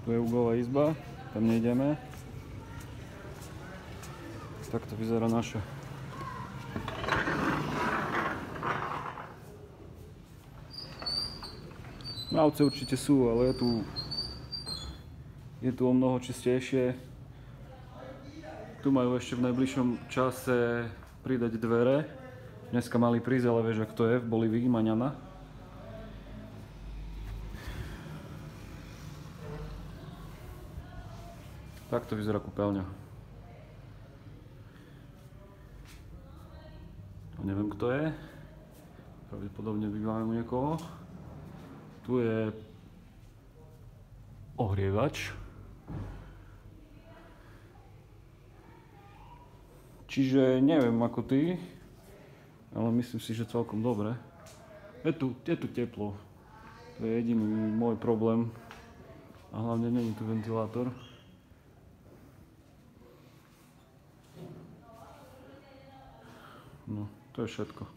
Tu je Hugová izba, tam nejdeme. Takto vyzerá naše. Mravce určite sú, ale je tu o mnoho čistejšie. Tu majú ešte v najbližšom čase pridať dvere. Dneska mali prísť, ale vieš, ak to je v Bolívii, maňana. Takto vyzerá kúpeľňa. Neviem, kto je. Pravdepodobne bývame u niekoho. Tu je ohrievač. Čiže neviem ako ty, ale myslím si, že celkom dobre. Je tu teplo. To je jediný môj problém. A hlavne nie je tu ventilátor. No, to je všetko.